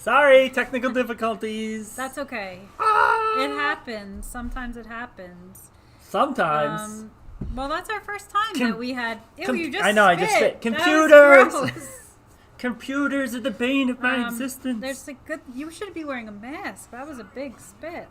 Sorry, technical difficulties. That's okay. Ah! It happens. Sometimes it happens. Sometimes. Well, that's our first time that we had. You just I know, spit. I just spit. That was Computers! gross. Computers are the bane of my existence. There's a good. You should be wearing a mask. That was a big spit.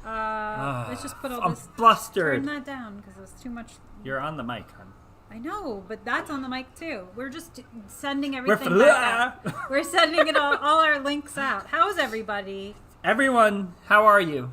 Let's just put all I'm this. flustered. Turn that down because it's too much. You're on the mic, hon. I know, but that's on the mic too. We're just sending everything back out. We're sending it all our links out. How's everybody? Everyone, how are you?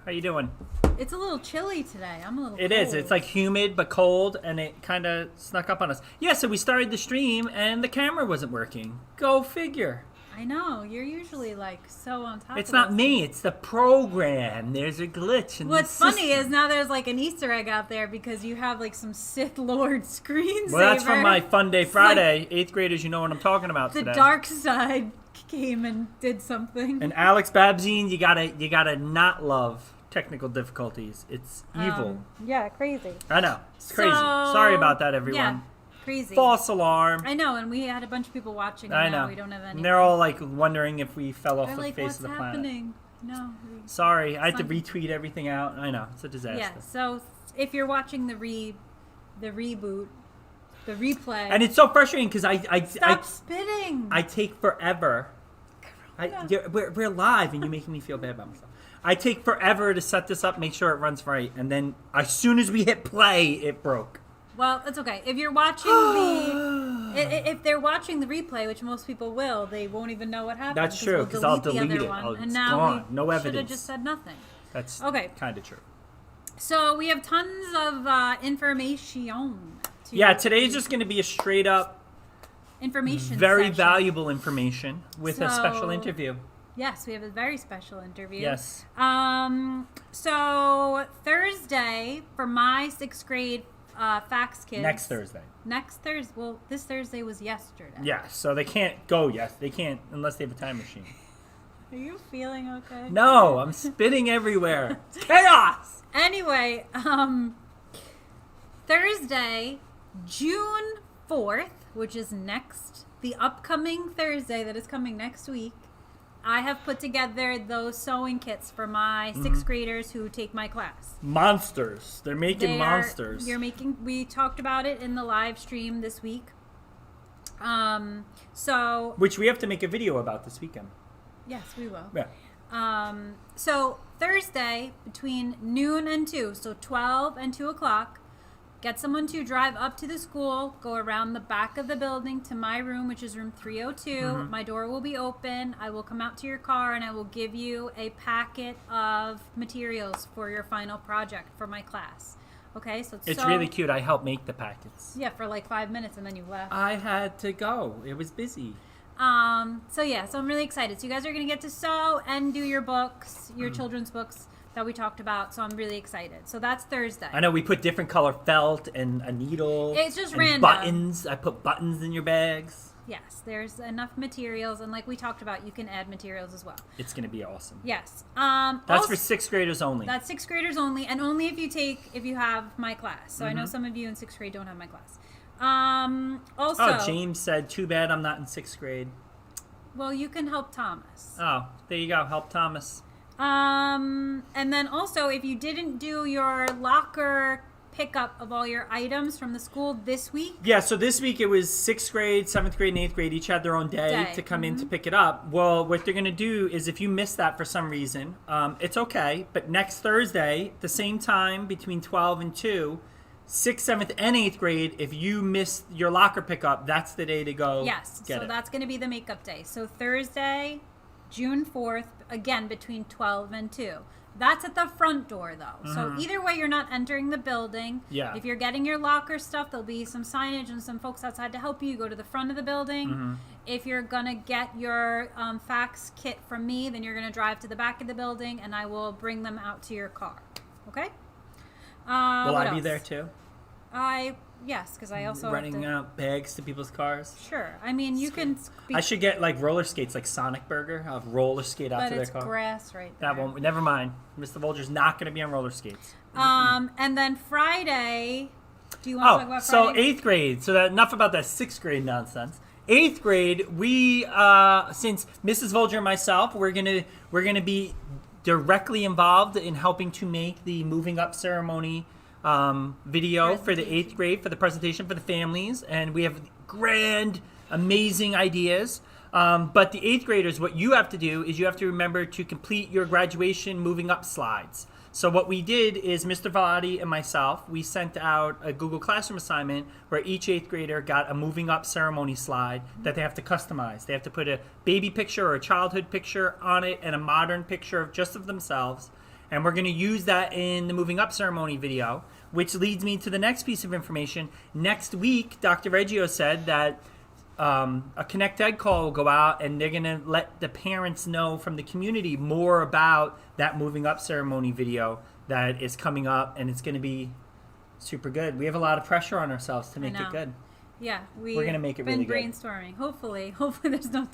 How you doing? It's a little chilly today. I'm a little It cold. is. It's like humid but cold, and it kind of snuck up on us. Yeah, so we started the stream, and the camera wasn't working. Go figure. I know. You're usually like so on top It's of not us. me. It's the program. There's a glitch in What's the funny system. is now there's like an Easter egg out there because you have like some Sith Lord screensaver. Well, that's from my Fun Day Friday. Eighth graders, you know what I'm talking about The today. dark side came and did something. And Alex Babzine, you gotta not love technical difficulties. It's evil. Yeah, crazy. I know. It's crazy. So, Sorry about that, everyone. Yeah, crazy. False alarm. I know, and we had a bunch of people watching. And I now know. we don't have any. And they're all like wondering if we fell off They're the like, face what's of the planet. happening? No. Sorry, I had to retweet everything out. I know. It's a disaster. Yeah. So if you're watching the reboot, the replay, And it's so frustrating because stop spitting. I take forever. We're live, and you're making me feel bad about myself. I take forever to set this up, make sure it runs right, and then as soon as we hit play, it broke. Well, it's okay. If you're watching if they're watching the replay, which most people will, they won't even know what happened. That's true, because I'll delete it. And It's now gone. we No should evidence. have just said nothing. That's Okay. kind of true. So we have tons of information. Today's just going to be a straight up, information very session. valuable information with a special So- interview. Yes, we have a very special interview. Yes. So Thursday for my 6th grade fax kids. Next Thursday. Next Thursday. Well, this Thursday was yesterday. Yeah, so they can't go yet. They can't unless they have a time machine. Are you feeling okay? No, I'm spitting everywhere. It's chaos! Anyway, Thursday, June 4th, which is the upcoming Thursday that is coming next week, I have put together those sewing kits for my 6th graders who take my class. Monsters. They're making monsters. We talked about it in the live stream this week. Which we have to make a video about this weekend. Yes, we will. Yeah. So Thursday between noon and 2, so 12 and 2 o'clock, get someone to drive up to the school, go around the back of the building to my room, which is room 302. Mm-hmm. My door will be open. I will come out to your car and I will give you a packet of materials for your final project for my class. Okay, so It's really cute. I helped make the packets. Yeah, for like 5 minutes and then you left. I had to go. It was busy. So I'm really excited. So you guys are going to get to sew and do your books, your children's books that we talked about. So I'm really excited. So that's Thursday. I know we put different color felt and a needle. It's just and random. Buttons. I put buttons in your bags. Yes, there's enough materials. And like we talked about, you can add materials as well. It's going to be awesome. Yes. That's also, for 6th graders only. That's 6th graders only. And only if you have my class. So I know some of you in 6th grade don't have my class. Also, James said, too bad I'm not in 6th grade. Well, you can help Thomas. Oh, there you go. Help Thomas. And then also, if you didn't do your locker pickup of all your items from the school this week. Yeah, so this week it was 6th grade, 7th grade, and 8th grade. Each had their own day to come in to pick it up. Well, what they're going to do is if you missed that for some reason, it's okay. But next Thursday, the same time between 12 and 2, 6th, 7th, and 8th grade, if you missed your locker pickup, that's the day to go. Yes, get so it. that's going to be the makeup day. So Thursday, June 4th, again between 12 and 2. That's at the front door, though. So either way, you're not entering the building. Yeah. If you're getting your locker stuff, there'll be some signage and some folks outside to help you. Go to the front of the building. If you're going to get your fax kit from me, then you're going to drive to the back of the building, and I will bring them out to your car. Okay? Will I be there, too? Yes, because I also running out bags to people's cars. Sure. I mean, you can. I should get like roller skates, like Sonic Burger. I'll have roller skate out But to their it's car. grass right there. That won't. Never mind. Mr. Folger's not going to be on roller skates. And then Friday. Do you want to talk about so Friday? 8th grade. So enough about that 6th grade nonsense. 8th grade, we since Mrs. Volger and myself, we're gonna be directly involved in helping to make the moving up ceremony video for the 8th grade for the presentation for the families, and we have grand, amazing ideas. But the 8th graders, what you have to do is you have to remember to complete your graduation moving up slides. So what we did is Mr. Velati and myself, we sent out a Google Classroom assignment where each 8th grader got a moving up ceremony slide that they have to customize. They have to put a baby picture or a childhood picture on it and a modern picture of just of themselves. And we're going to use that in the moving up ceremony video, which leads me to the next piece of information. Next week, Dr. Reggio said that a Connect Ed call will go out, and they're going to let the parents know from the community more about that moving up ceremony video that is coming up, and it's going to be super good. We have a lot of pressure on ourselves to make it good. Yeah, we're going to make it really good. Been brainstorming. Hopefully there's no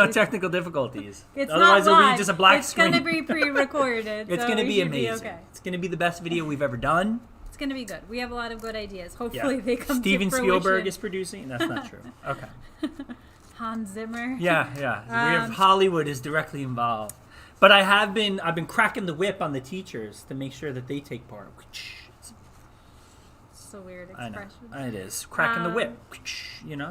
technical difficulties. It's Otherwise, not live. it'll be just a black screen. It's going to be pre-recorded. It's going to be amazing. Okay. It's going to be the best video we've ever done. It's going to be good. We have a lot of good ideas. Hopefully they come Steven to fruition. Spielberg is producing. That's not true. Okay. Hans Zimmer. Yeah. We have Hollywood is directly involved. But I've been cracking the whip on the teachers to make sure that they take part. It's a weird expression. I know. It is. Cracking the whip.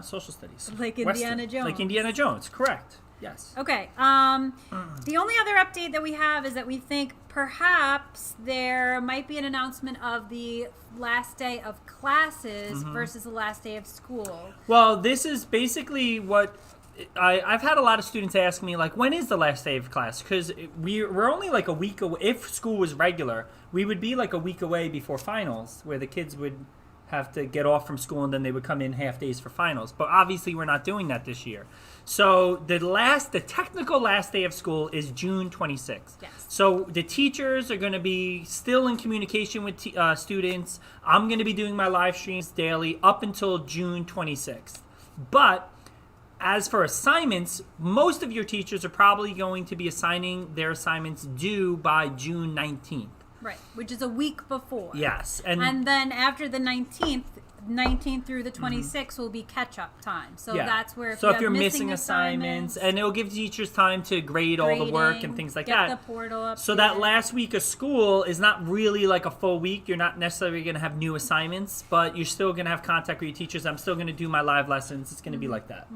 Social studies. Like Indiana Jones. Like Indiana Jones, correct. Yes. Okay. The only other update that we have is that we think perhaps there might be an announcement of the last day of classes versus the last day of school. Well, this is basically what I've had a lot of students ask me, like, when is the last day of class? Because we're only like a week away. If school was regular, we would be like a week away before finals, where the kids would have to get off from school and then they would come in half days for finals. But obviously we're not doing that this year. So the technical last day of school is June 26th. Yes. So the teachers are going to be still in communication with students. I'm going to be doing my live streams daily up until June 26th. But as for assignments, most of your teachers are probably going to be assigning their assignments due by June 19th. Right, which is a week before. Yes. And then after the 19th through the 26th will be catch-up time. So that's where if you're missing assignments, and it'll give teachers time to grade all the work and things like that. Get the portal up. So that last week of school is not really like a full week. You're not necessarily going to have new assignments, but you're still going to have contact with your teachers. I'm still going to do my live lessons. It's going to be like that.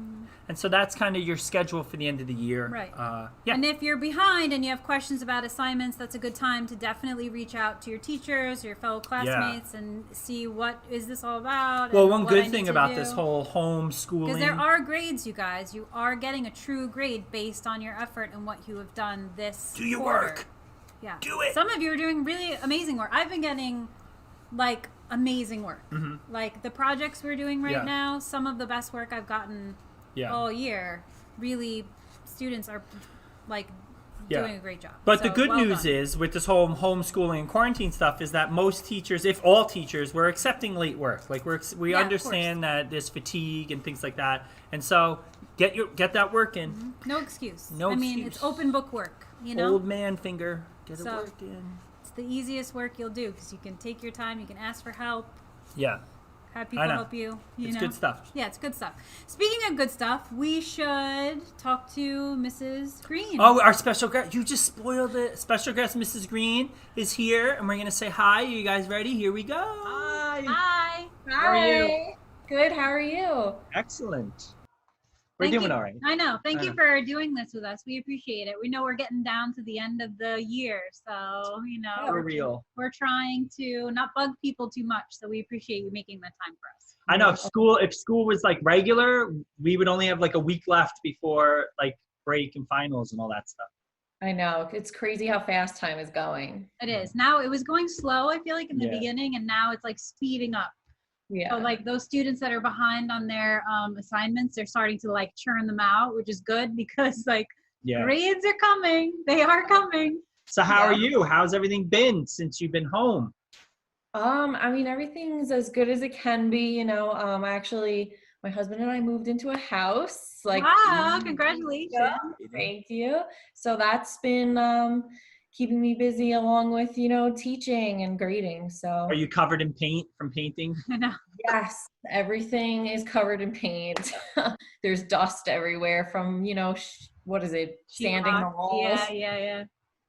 And so that's kind of your schedule for the end of the year. Right. Yeah. And if you're behind and you have questions about assignments, that's a good time to definitely reach out to your teachers, your fellow classmates, and see what is this all about. Well, one good thing about this whole homeschooling, because there are grades, you guys. You are getting a true grade based on your effort and what you have done this do your quarter. work. Yeah. Do it. Some of you are doing really amazing work. I've been getting like amazing work. Like the projects we're doing right now, some of the best work I've gotten all year. Really, students are like doing a great job. But the good news is, with this whole homeschooling and quarantine stuff, is that most teachers, if all teachers, we're accepting late work. Like we understand that there's fatigue and things like that, and so get that work in. No excuse. No excuse. I mean, it's open book work. Old man finger, get it work in. It's the easiest work you'll do because you can take your time. You can ask for help. Yeah. Have people help you. It's good stuff. Yeah, it's good stuff. Speaking of good stuff, we should talk to Mrs. Greene. Oh, our special guest. You just spoiled it. Special guest Mrs. Greene is here, and we're going to say hi. Are you guys ready? Here we go. Hi. Hi. How are you? Good. How are you? Excellent. We're doing all right. I know. Thank you for doing this with us. We appreciate it. We know we're getting down to the end of the year, so we're real. We're trying to not bug people too much, so we appreciate you making the time for us. I know if school was like regular, we would only have like a week left before like break and finals and all that stuff. I know. It's crazy how fast time is going. It is. Now it was going slow, I feel like, in the beginning, and now it's like speeding up. Yeah. So like those students that are behind on their assignments, they're starting to like churn them out, which is good because like grades are coming. They are coming. So how are you? How's everything been since you've been home? I mean, everything's as good as it can be, my husband and I moved into a house. Wow, congratulations. Thank you. So that's been keeping me busy along with, teaching and grading. So Are you covered in paint from painting? I know. yes, everything is covered in paint. There's dust everywhere from, what is it, sanding the Sheetrock. walls. Yeah.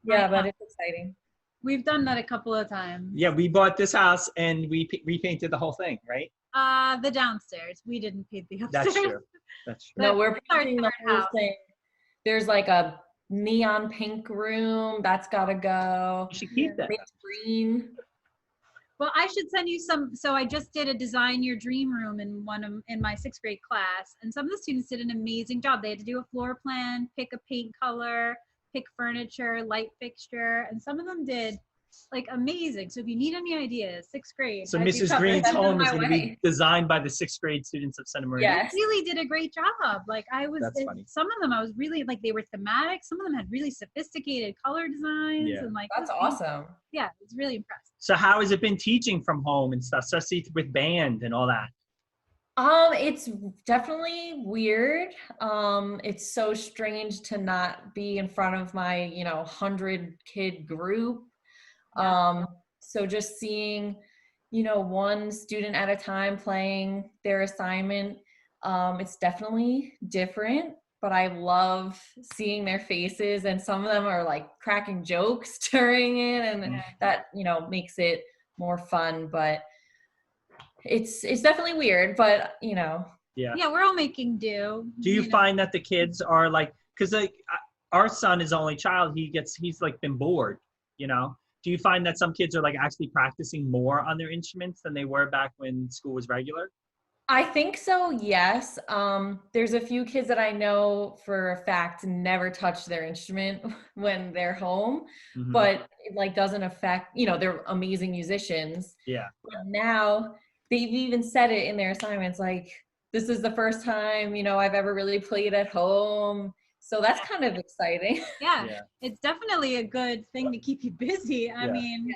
Yeah, I but know. it's exciting. We've done that a couple of times. Yeah, we bought this house and we repainted the whole thing, right? The downstairs. We didn't paint the upstairs. That's true. That's true. No, we're That's our painting the third whole house. thing. There's like a neon pink room that's gotta go. You should keep that. Mint green. Well, I should send you some. So I just did a design your dream room in my 6th grade class, and some of the students did an amazing job. They had to do a floor plan, pick a paint color, pick furniture, light fixture, and some of them did like amazing. So if you need any ideas, 6th grade. So I'd be Mrs. proud. Green's Send them home is my going to be way. designed by the 6th grade students of Center Moriches. Yes. Really did a great job. Like That's funny. some of them I was really like, they were thematic. Some of them had really sophisticated color designs. Yeah. And like, That's awesome. Yeah, I was really impressed. So how has it been teaching from home and stuff, especially with band and all that? It's definitely weird. It's so strange to not be in front of my, 100-kid group. So just seeing, one student at a time playing their assignment, it's definitely different, but I love seeing their faces, and some of them are like cracking jokes during it, and that, makes it more fun, but it's definitely weird, but Yeah. Yeah, we're all making do. Do you find that the kids are like, because like our son is the only child, he's like been bored, Do you find that some kids are like actually practicing more on their instruments than they were back when school was regular? I think so, yes. There's a few kids that I know for a fact never touch their instrument when they're home, Mhm. but it like doesn't affect, they're amazing musicians. Yeah. But now they've even said it in their assignments, like, this is the first time, I've ever really played at home. So that's kind of exciting. Yeah, it's definitely a good thing to keep you busy. I mean,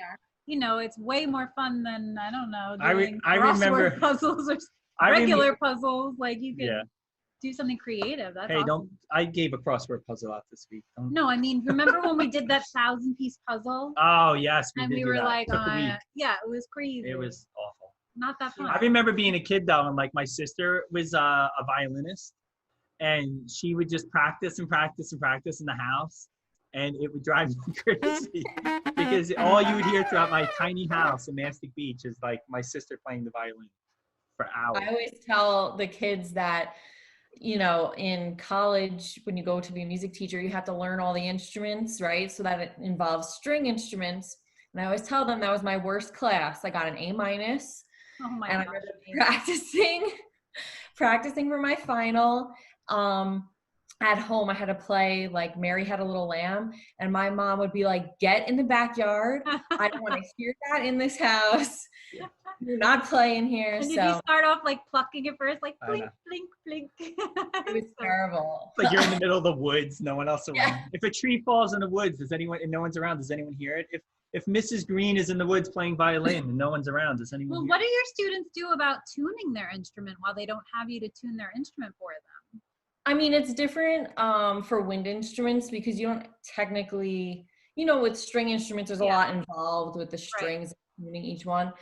it's way more fun than, I don't know, doing I crossword remember puzzles or regular puzzles. Like you can do something creative. That's awesome. I gave a crossword puzzle out this week. No, I mean, remember when we did that 1,000-piece puzzle? Oh, yes. And did we do were that. like, Took a week. it was crazy. It was awful. Not that fun. I remember being a kid though, and like my sister was a violinist, and she would just practice and practice and practice in the house, and it would drive me crazy because all you would hear throughout my tiny house in Mastic Beach is like my sister playing the violin for hours. I always tell the kids that, in college, when you go to be a music teacher, you have to learn all the instruments, right? So that it involves string instruments. And I always tell them that was my worst class. I got an A-. Oh my And I gosh. remember practicing for my final. At home, I had to play like Mary Had a Little Lamb, and my mom would be like, get in the backyard. I don't want to hear that in this house. You're not playing here. And did so you start off like plucking it first, like I blink, know. blink, blink? it was terrible. Like you're in the middle of the woods, no one else around. If a tree falls in the woods, and no one's around, does anyone hear it? If Mrs. Greene is in the woods playing violin and no one's around, does anyone Well, hear what do your students do about tuning their instrument while they don't have you to tune their instrument for them? I mean, it's different for wind instruments because you don't technically, with string instruments, there's a lot involved with the strings, tuning each one.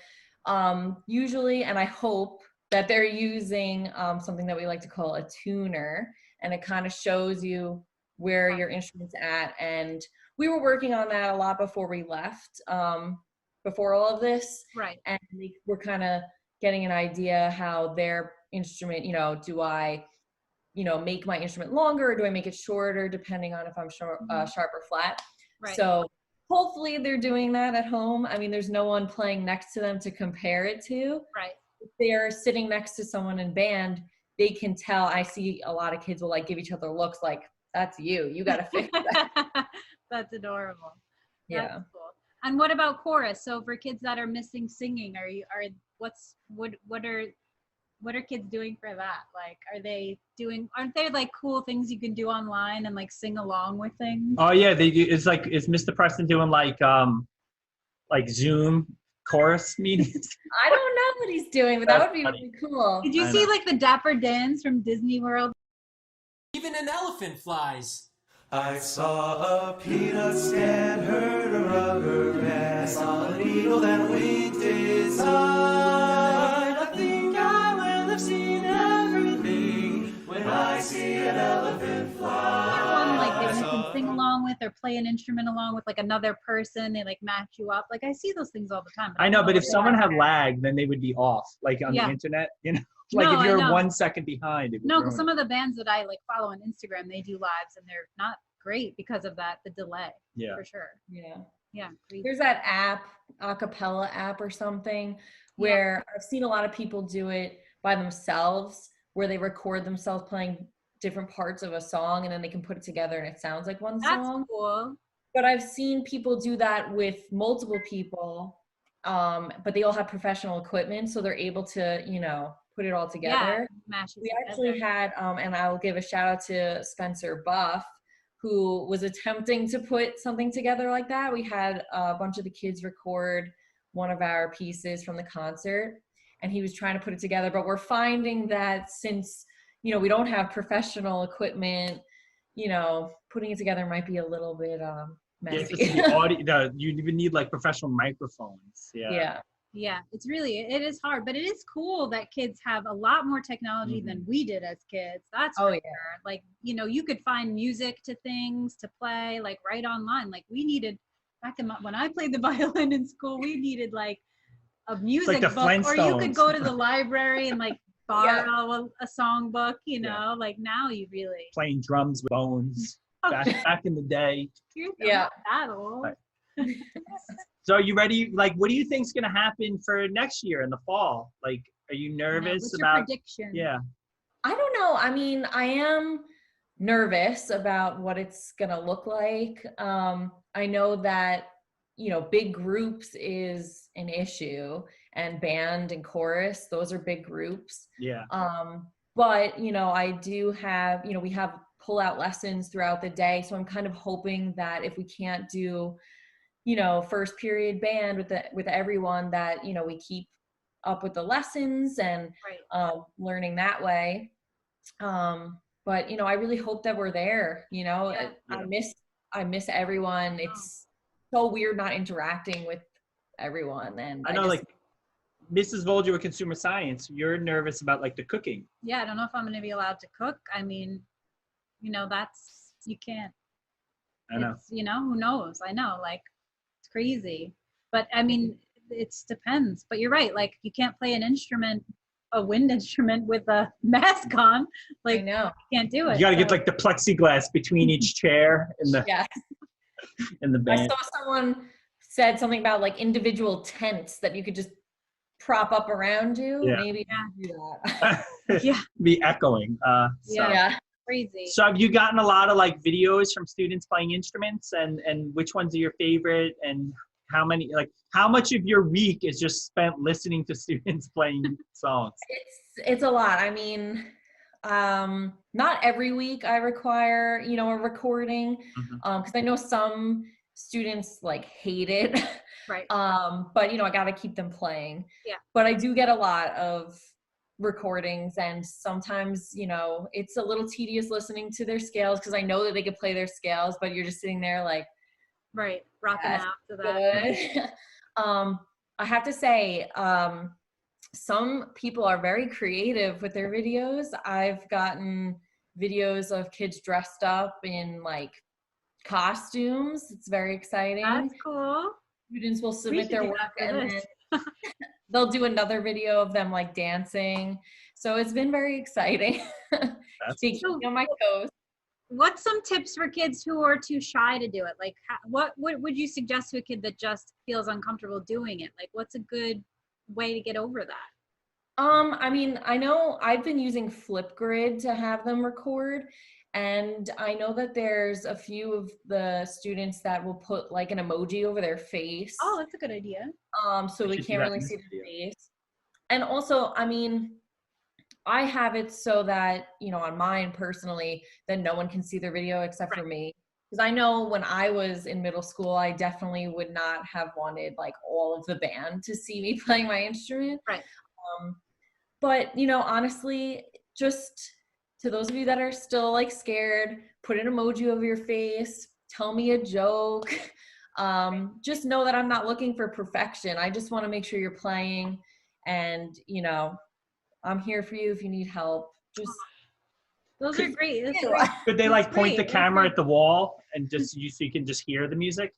Usually, and I hope that they're using something that we like to call a tuner, and it kind of shows you where your instrument's at. And we were working on that a lot before we left, before all of this. Right. And we're kind of getting an idea how their instrument, do I, make my instrument longer, or do I make it shorter, depending on if I'm sharp or flat. Right. So hopefully they're doing that at home. I mean, there's no one playing next to them to compare it to. Right. If they're sitting next to someone in band, they can tell. I see a lot of kids will like give each other looks like, that's you got to fix that. That's adorable. Yeah. That's cool. And what about chorus? So for kids that are missing singing, what are kids doing for that? Like, aren't there like cool things you can do online and like sing along with things? Oh yeah, they do. Is Mr. Preston doing like Zoom chorus meetings? I don't know what he's doing, but that would be really cool. Did you see like the Dapper Dans from Disney World? Even an elephant flies. I saw a peanut stand, heard a rubber band. I saw an eagle that winked its eye. I think I will have seen everything when I see an elephant fly. One like that you can sing along with or play an instrument along with like another person. They like match you up. Like I see those things all the time. I know, but if what they someone are. had lag, then they would be off, like on Yeah. the internet, you know? Like No, if I you're know. 1 second behind, it would No, ruin because it. some of the bands that I like follow on Instagram, they do lives and they're not great because of that, the delay. Yeah. For sure. Yeah. Yeah. Crazy. There's that app, acapella app or something, where I've seen a lot of people do it by themselves, where they record themselves playing different parts of a song and then they can put it together and it sounds like one That's song. cool. But I've seen people do that with multiple people, but they all have professional equipment, so they're able to, you know, put it all together. Yeah. Mash it We together. actually had, and I'll give a shout out to Spencer Buff, who was attempting to put something together like that. We had a bunch of the kids record one of our pieces from the concert, and he was trying to put it together. But we're finding that since, you know, we don't have professional equipment, you know, putting it together might be a little bit Yeah, messy. just the audio, you even need like professional microphones. Yeah. Yeah. Yeah, it is hard, but it is cool that kids have a lot more technology than we did as kids. That's Oh, for yeah. sure. Like, you know, you could find music to things to play like right online. Like we needed back in when I played the violin in school, we needed like a music the book, or you could Flintstones. go to the library and like borrow a song book, you know, like now you really Playing drums with bones back in the day. you're Yeah. not that old. Right. So are you ready? Like, what do you think's going to happen for next year in the fall? Like, are you nervous What's your about? prediction? Yeah. I don't know. I mean, I am nervous about what it's going to look like. I know that, you know, big groups is an issue, and band and chorus, those are big groups. Yeah. But, you know, I do have, you know, we have pull-out lessons throughout the day. So I'm kind of hoping that if we can't do, you know, first period band with everyone, that, you know, we keep up with the lessons and learning that way. But, you know, I really hope that we're there, you know. Yeah. I miss everyone. It's so weird not interacting with everyone. And I know, like, Mrs. Volger with Consumer Science, you're nervous about like the cooking. Yeah, I don't know if I'm going to be allowed to cook. I mean, you know, you can't. I know. You know, who knows? I know, like, it's crazy. But I mean, it depends. But you're right. Like, you can't play a wind instrument with a mask on. Like, I know. you can't do it. You got to get like the plexiglass between each chair in the in the I band. saw someone said something about like individual tents that you could just prop up around you. Yeah. Maybe do that. Yeah. Be echoing. Yeah. Crazy. So have you gotten a lot of like videos from students playing instruments, and which ones are your favorite, and how much of your week is just spent listening to students playing songs? It's a lot. I mean, not every week I require, you know, a recording, because I know some students like hate it. Right. But you know, I got to keep them playing. Yeah. But I do get a lot of recordings, and sometimes, you know, it's a little tedious listening to their scales, because I know that they could play their scales, but you're just sitting there like, right, rocking out to that. good. I have to say, some people are very creative with their videos. I've gotten videos of kids dressed up in like costumes. It's very exciting. That's cool. Students will We submit should their do work, that for and this. then they'll do another video of them like dancing. So it's been very exciting. Keeping on my toes. What's some tips for kids who are too shy to do it? Like, what would you suggest to a kid that just feels uncomfortable doing it? Like, what's a good way to get over that? I mean, I know I've been using Flipgrid to have them record, and I know that there's a few of the students that will put like an emoji over their face. Oh, that's a good idea. So we can't really see their face. And also, I mean, I have it so that, you know, on mine personally, that no one can see their video except for me. Because I know when I was in middle school, I definitely would not have wanted like all of the band to see me playing my instrument. Right. But, you know, honestly, just to those of you that are still like scared, put an emoji over your face, tell me a joke. Just know that I'm not looking for perfection. I just want to make sure you're playing, and you know, I'm here for you if you need help. Just Those are great. That's Ew. great. Could they That's like point the great. camera at the wall and just so you can just hear the music?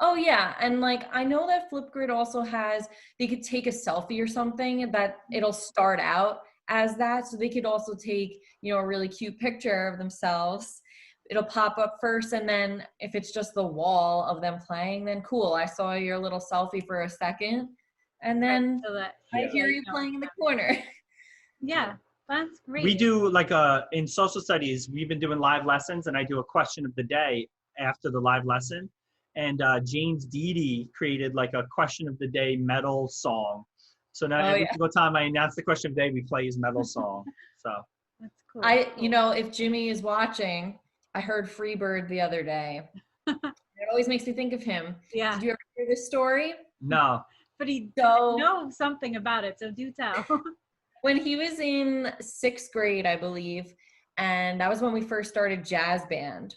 Oh yeah, and like I know that Flipgrid also has, they could take a selfie or something that it'll start out as that, so they could also take, you know, a really cute picture of themselves. It'll pop up first, and then if it's just the wall of them playing, then cool, I saw your little selfie for a second, and then So that I hear you playing in the corner. Yeah, that's great. We do like in social studies, we've been doing live lessons, and I do a question of the day after the live lesson. And James Deedy created like a question of the day metal song. So now every single time I announce the question of the day, we play his metal song. So That's cool. You know, if Jimmy is watching, I heard Freebird the other day. It always makes me think of him. Yeah. Did you ever hear this story? no, But he So knows something about it, so do tell. when he was in 6th grade, I believe, and that was when we first started jazz band.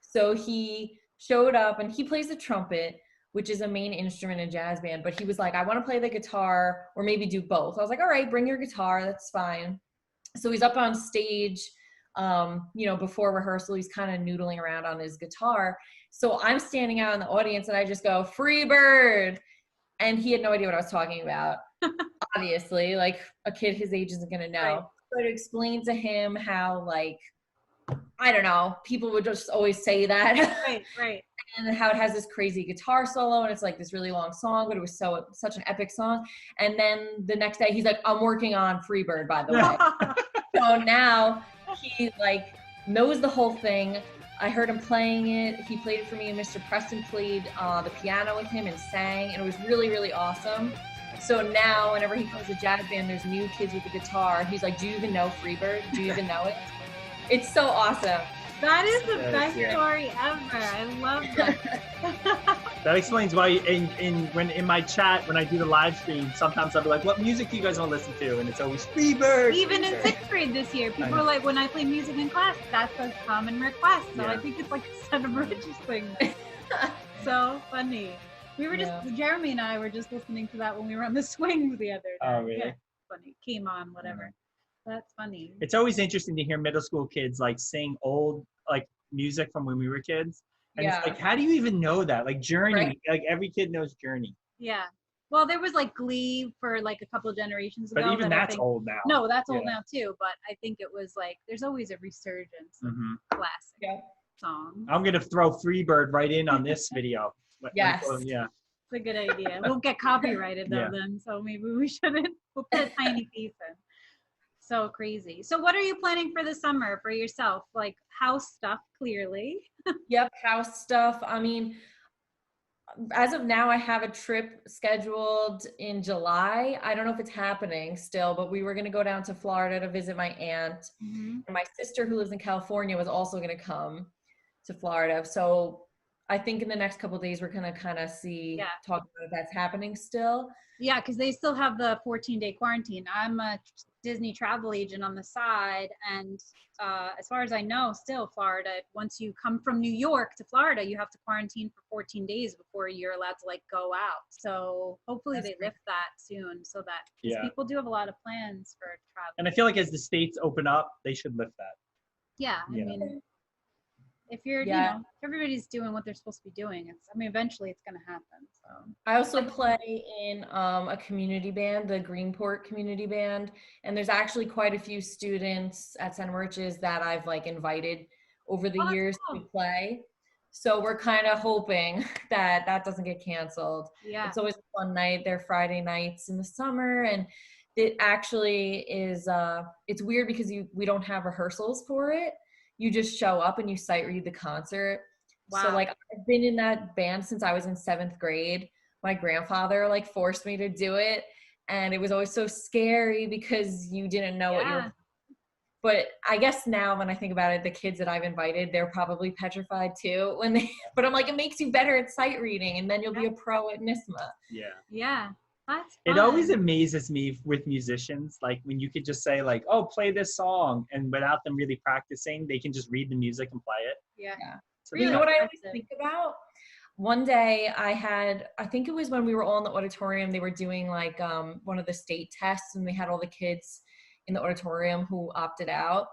So he showed up, and he plays the trumpet, which is a main instrument in jazz band, but he was like, I want to play the guitar or maybe do both. I was like, all right, bring your guitar, that's fine. So he's up on stage, you know, before rehearsal, he's kind of noodling around on his guitar. So I'm standing out in the audience, and I just go, Freebird. And he had no idea what I was talking about. Obviously, like a kid his age isn't gonna know. Right. So to explain to him how, like, I don't know, people would just always say that. Right. And how it has this crazy guitar solo, and it's like this really long song, but it was such an epic song. And then the next day he's like, I'm working on Freebird, by the way. So now he like knows the whole thing. I heard him playing it. He played it for me, and Mr. Preston played the piano with him and sang, and it was really, really awesome. So now whenever he comes to jazz band, there's new kids with the guitar. He's like, do you even know Freebird? Do you even know it? It's so awesome. That is the best yeah. story ever. I love that. that explains why in my chat when I do the live stream, sometimes I'll be like, "What music do you guys want to listen to?" And it's always Freebird. Even in 6th grade this year, people are like, when I play music in class, that's a common request. So I think it's like a Center Moriches thing. So funny. We were Jeremy and I were just listening to that when we were on the swings the other day. Oh, really? Yeah, funny. Came on, whatever. That's funny. It's always interesting to hear middle school kids like sing old like music from when we were kids. And it's like, how do you even know that? Like Journey, Right. like every kid knows Journey. Yeah. Well, there was like Glee for like a couple of generations ago. But even that I that's think, old now. No, that's old now too. But I think it was like, there's always a resurgence of classic songs. I'm gonna throw Freebird right in on this video. Yes. Yeah. It's a good idea. We'll get copyrighted though Yeah. then, so maybe we shouldn't. We'll put a tiny piece in. So crazy. So what are you planning for the summer for yourself? Like house stuff, clearly. Yep, house stuff. I mean, as of now, I have a trip scheduled in July. I don't know if it's happening still, but we were going to go down to Florida to visit my aunt. And my sister who lives in California was also going to come to Florida. So I think in the next couple of days, we're going to kind of talk about if that's happening still. Yeah, because they still have the 14-day quarantine. I'm a Disney travel agent on the side, and as far as I know, still Florida, once you come from New York to Florida, you have to quarantine for 14 days before you're allowed to like go out. So hopefully they lift that soon, so that people do have a lot of plans for travel. And I feel like as the states open up, they should lift that. Yeah, I mean, if you're, you know, if everybody's doing what they're supposed to be doing, eventually it's going to happen. So I also play in a community band, the Greenport Community Band, and there's actually quite a few students at Center Moriches that I've like invited over the years to play. So we're kind of hoping that that doesn't get canceled. Yeah, it's always a fun night. They're Friday nights in the summer, and it actually is. It's weird because we don't have rehearsals for it. You just show up and you sight read the concert. Wow. So like I've been in that band since I was in 7th grade. My grandfather like forced me to do it, and it was always so scary because you didn't know what you were. But I guess now when I think about it, the kids that I've invited, they're probably petrified too when they, but I'm like, it makes you better at sight reading, and then you'll be a pro at NISMA. Yeah. Yeah. That's It fun. always amazes me with musicians, like when you could just say like, "Oh, play this song," and without them really practicing, they can just read the music and play it. Yeah. So You Really know what I always impressive. think about? One day I think it was when we were all in the auditorium, they were doing like one of the state tests and they had all the kids in the auditorium who opted out.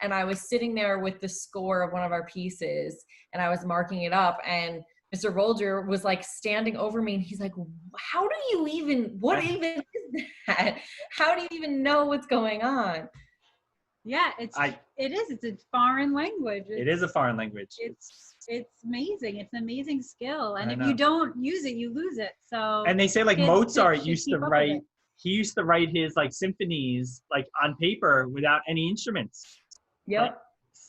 And I was sitting there with the score of one of our pieces and I was marking it up and Mr. Rolger was like standing over me and he's like, how do you even, what even is that? How do you even know what's going on? Yeah, it's a foreign language. It is a foreign language. It's amazing. It's an amazing skill. And I if know. you don't use it, you lose it. So And they say like kids Mozart should used keep to up with write. it. He used to write his like symphonies like on paper without any instruments. Yep.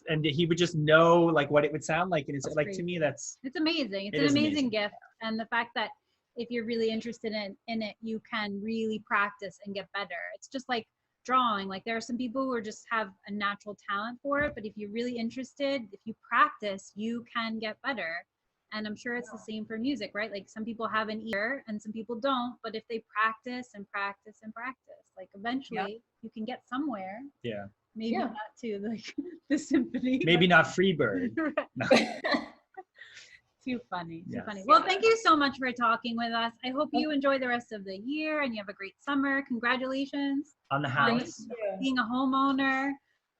And he would just know like what it would sound like, and it's That's like great. to me that's It's amazing. It's It an is amazing amazing. gift. And the fact that if you're really interested in it, you can really practice and get better. It's just like drawing. Like there are some people who just have a natural talent for it, but if you're really interested, if you practice, you can get better. And I'm sure it's the same for music, right? Like some people have an ear and some people don't, but if they practice and practice and practice, like eventually you can get somewhere. yeah. Maybe Yeah. not to like the symphony. Maybe but- not Freebird. No. Too funny. Too Yes. funny. Well, thank you so much for talking with us. I hope you enjoy the rest of the year and you have a great summer. Congratulations On the on house. being a homeowner,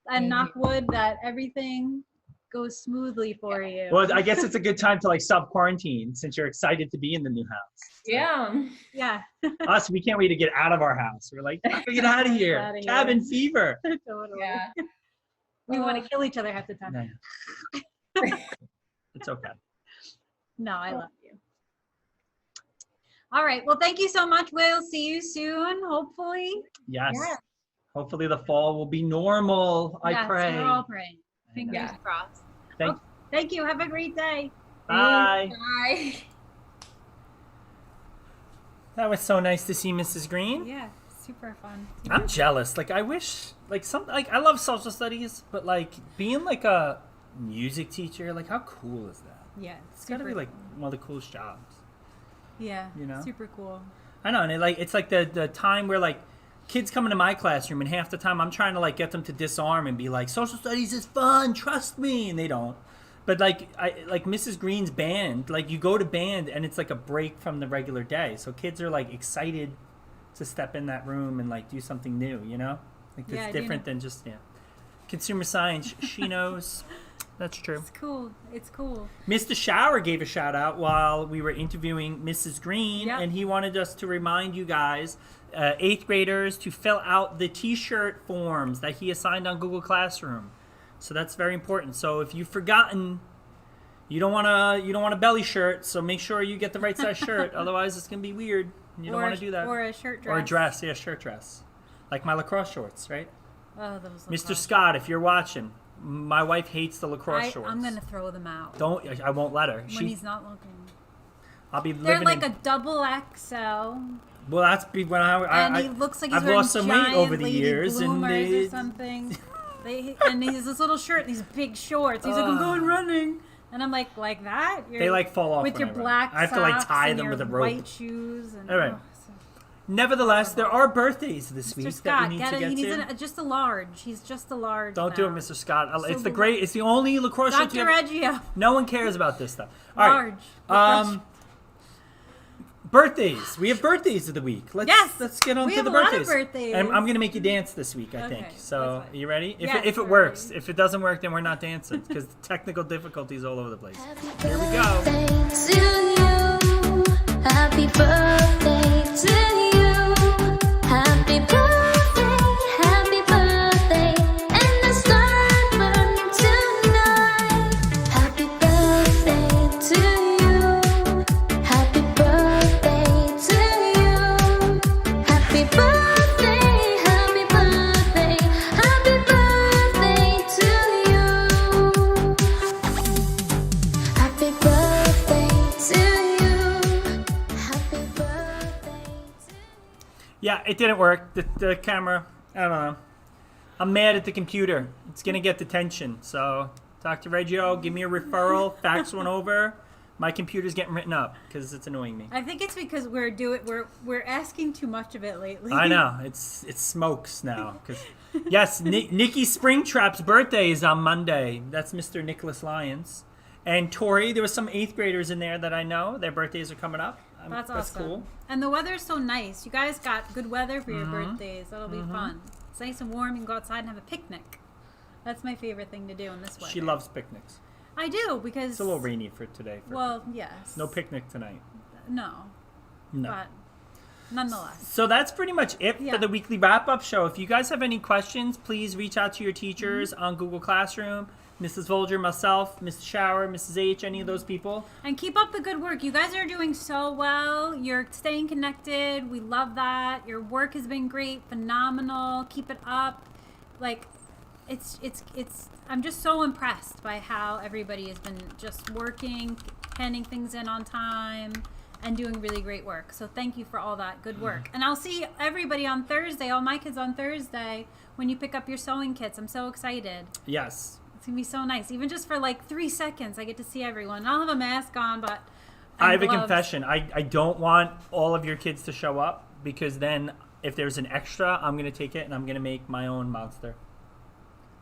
Thank and you. knock wood that everything goes smoothly for you. Well, I guess it's a good time to like stop quarantine since you're excited to be in the new house. Yeah. Yeah. Us, we can't wait to get out of our house. We're like, get out of here. Outta here. Cabin fever. Totally. Yeah. We want to kill each other half the time. No. It's okay. No, I love you. All right. Well, thank you so much. We'll see you soon, hopefully. Yes. Yeah. Hopefully the fall will be normal. I Yes, pray. we're all praying. Fingers Yeah. crossed. Thank- Thank you. Have a great day. Bye. Bye. That was so nice to see Mrs. Greene. Yeah, super fun. I'm jealous. Like I wish, like I love social studies, but like being like a music teacher, like how cool is that? Yeah, It's gotta be like one of the coolest jobs. yeah, you know? super cool. I know, and it's like the time where like kids come into my classroom, and half the time I'm trying to like get them to disarm and be like, social studies is fun, trust me, and they don't. But like Mrs. Greene's band, like you go to band and it's like a break from the regular day, so kids are like excited to step in that room and like do something new, you know? Like it's Yeah, I do different than just consumer science. She knows. That's true. It's cool. It's cool. Mr. Shower gave a shout out while we were interviewing Mrs. Greene, Yep. and he wanted us to remind you guys, 8th graders, to fill out the T-shirt forms that he assigned on Google Classroom. So that's very important. So if you've forgotten, you don't want a belly shirt, so make sure you get the right size shirt. Otherwise, it's gonna be weird. You don't want to do that. Or a shirt dress. Or a dress, yeah, shirt dress, like my lacrosse shorts, right? Oh, those. Mr. Scott, if you're watching, my wife hates the lacrosse shorts. I'm gonna throw them out Don't. I won't let her. when he's not looking. I'll be They're living like in, a double XL, well, that's be when and he looks like he's I've wearing lost some weight giant over the lady years, and bloomers they- or something. And he has this little shirt, these big shorts. He's like, I'm going running, and I'm like that? They like fall off with when your I run. black I have to like socks tie and them your with a rope. white shoes. And, All right. so- Nevertheless, there are birthdays this Mr. week Scott, that we need get to it. get He needs to. just a large. He's just a large. Don't do it, now. Mr. Scott. So It's the below- great. It's the only lacrosse shirt you Dr. have. Reggio, No one cares about this stuff. All right. large. Birthdays. We have birthdays of the week. Yes, Let's get on we to have the a lot of birthdays. birthdays. And I'm gonna make you dance this week, I think. Okay, So, that's are fine. you ready? Yes, If it we're works, ready. if it doesn't work, then we're not dancing because technical difficulties all over the place. Here we go. To you. Happy birthday to you. Happy birthday, and the stars burn tonight. Happy birthday to you. Happy birthday to you. Happy birthday, happy birthday, happy birthday to you. Happy birthday to you. Happy birthday to Yeah, it didn't work. The camera, I don't know. I'm mad at the computer. It's going to get detention. So, Dr. Reggio, give me a referral. Fax one over. My computer's getting written up because it's annoying me. I think it's because we're asking too much of it lately. I know. It smokes now. Yes, Nikki Springtrap's birthday is on Monday. That's Mr. Nicholas Lyons. And Tori, there was some 8th graders in there that I know. Their birthdays are coming up. That's That's awesome. cool. And the weather's so nice. You guys got good weather for your birthdays. That'll be fun. It's nice and warm. You can go outside and have a picnic. That's my favorite thing to do in this weather. She loves picnics. I do because It's a little rainy for today. Well, yes. No picnic tonight. No. No. But nonetheless. So that's pretty much it Yeah. for the weekly wrap-up show. If you guys have any questions, please reach out to your teachers Mm-hmm. on Google Classroom. Mrs. Volger, myself, Mrs. Shower, Mrs. H, any of those people. And keep up the good work. You guys are doing so well. You're staying connected. We love that. Your work has been great, phenomenal. Keep it up. Like, it's. I'm just so impressed by how everybody has been just working, handing things in on time, and doing really great work. So thank you for all that good work. And I'll see everybody on Thursday, all my kids on Thursday, when you pick up your sewing kits. I'm so excited. Yes. It's going to be so nice. Even just for like 3 seconds, I get to see everyone. I'll have a mask on, but I have a gloves. confession. I don't want all of your kids to show up because then if there's an extra, I'm going to take it and I'm going to make my own monster.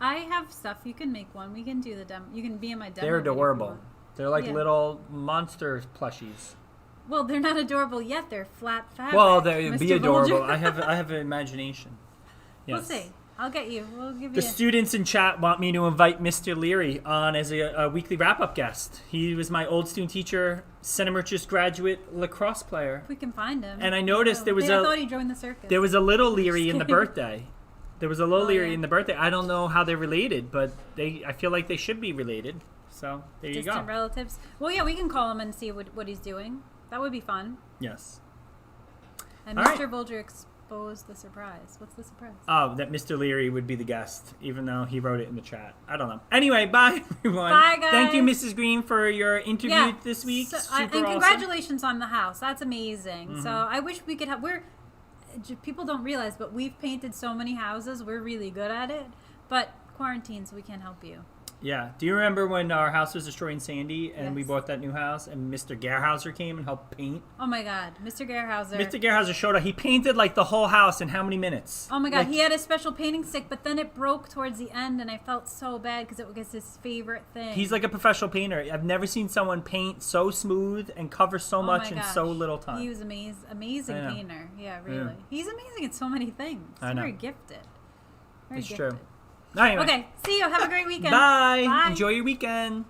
I have stuff. You can make one. We can do the demo. You can be in my demo. They're video if you adorable. want. They're like Yeah. little monster plushies. Well, they're not adorable yet. They're flat fabric. Well, they'd Mr. be adorable. Bolger. I have an imagination. Yes. We'll see. I'll get you. We'll give The you. students in chat want me to invite Mr. Leary on as a weekly wrap-up guest. He was my old student teacher, Center Moriches graduate lacrosse player. If we can find him. And I noticed there was I thought he joined the circus. There was a little Leary in the kidding. birthday. There was a little Oh, Leary yeah. in the birthday. I don't know how they're related, but I feel like they should be related. So there you Distant go. relatives. Well, yeah, we can call him and see what he's doing. That would be fun. Yes. And All Mr. right. Bolger exposed the surprise. What's the surprise? Oh, that Mr. Leary would be the guest, even though he wrote it in the chat. I don't know. Anyway, bye everyone. Bye, guys. Thank you, Mrs. Green, for your interview this week. So, Super and awesome. congratulations on the house. That's amazing. So I wish we could have. People don't realize, but we've painted so many houses. We're really good at it. But quarantine, so we can't help you. Yeah. Do you remember when our house was destroyed in Sandy and we Yes. bought that new house and Mr. Gerhauser came and helped paint? Oh my God, Mr. Gerhauser. Mr. Gerhauser showed up. He painted like the whole house in how many minutes? Oh my God, Like, he had a special painting stick, but then it broke towards the end, and I felt so bad because it was his favorite thing. He's like a professional painter. I've never seen someone paint so smooth and cover so Oh my much in gosh. so little time. He was amazing I know. painter. Yeah, really. He's amazing at so many things. I know. Very gifted. Very It's gifted. true. Anyway. Okay, see you. Have a great weekend. Bye. Bye. Enjoy your weekend.